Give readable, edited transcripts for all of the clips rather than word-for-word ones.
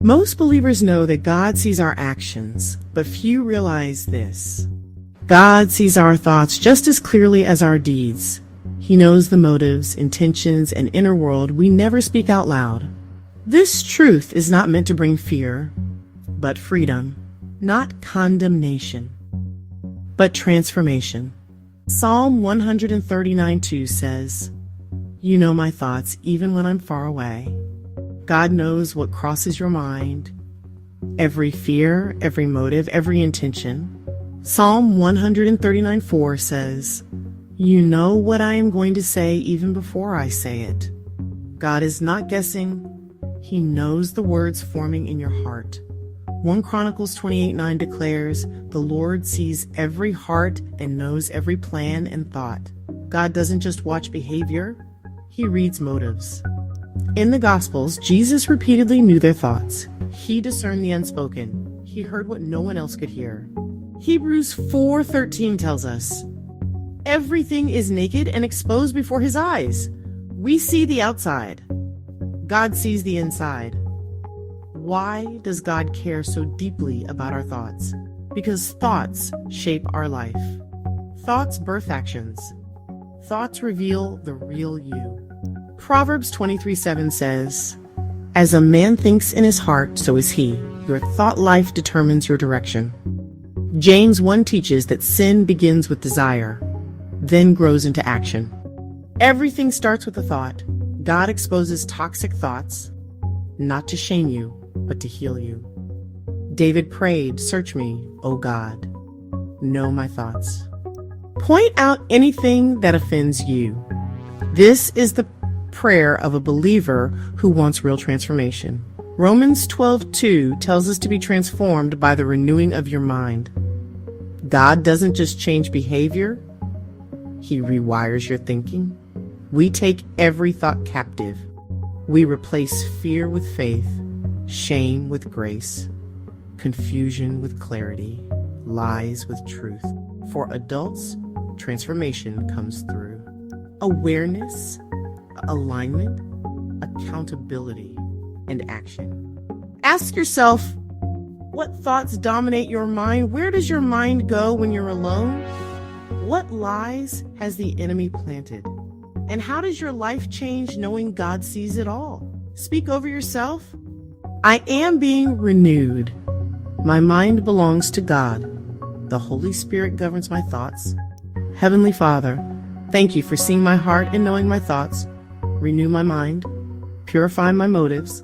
Most believers know that God sees our actions, but few realize this. God sees our thoughts just as clearly as our deeds. He knows the motives, intentions, and inner world we never speak out loud. This truth is not meant to bring fear, but freedom, not condemnation, but transformation. Psalm 139:2 says, "You know my thoughts even when I'm far away." God knows what crosses your mind, every fear, every motive, every intention. Psalm 139:4 says, "You know what I am going to say even before I say it." God is not guessing. He knows the words forming in your heart. 1 Chronicles 28:9 declares, "The Lord sees every heart and knows every plan and thought." God doesn't just watch behavior, He reads motives. In the Gospels, Jesus repeatedly knew their thoughts. He discerned the unspoken. He heard what no one else could hear. Hebrews 4:13 tells us, "Everything is naked and exposed before His eyes." We see the outside. God sees the inside. Why does God care so deeply about our thoughts? Because thoughts shape our life. Thoughts birth actions. Thoughts reveal the real you. Proverbs 23:7 says, "As a man thinks in his heart, so is he." Your thought life determines your direction. James 1 teaches that sin begins with desire, then grows into action. Everything starts with a thought. God exposes toxic thoughts, not to shame you, but to heal you. David prayed, "Search me, O God. Know my thoughts. Point out anything that offends you." This is the prayer of a believer who wants real transformation. Romans 12:2 tells us to be transformed by the renewing of your mind. God doesn't just change behavior, He rewires your thinking. We take every thought captive. We replace fear with faith, shame with grace, confusion with clarity, lies with truth. For adults, transformation comes through awareness, alignment, accountability, and action. Ask yourself, what thoughts dominate your mind? Where does your mind go when you're alone? What lies has the enemy planted? And how does your life change knowing God sees it all? Speak over yourself. I am being renewed. My mind belongs to God. The Holy Spirit governs my thoughts. Heavenly Father, thank you for seeing my heart and knowing my thoughts. Renew my mind, purify my motives,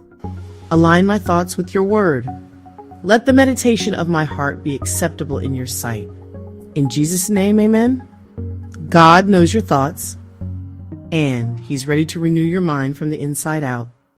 align my thoughts with your word. Let the meditation of my heart be acceptable in your sight. In Jesus' name, amen. God knows your thoughts, and He's ready to renew your mind from the inside out.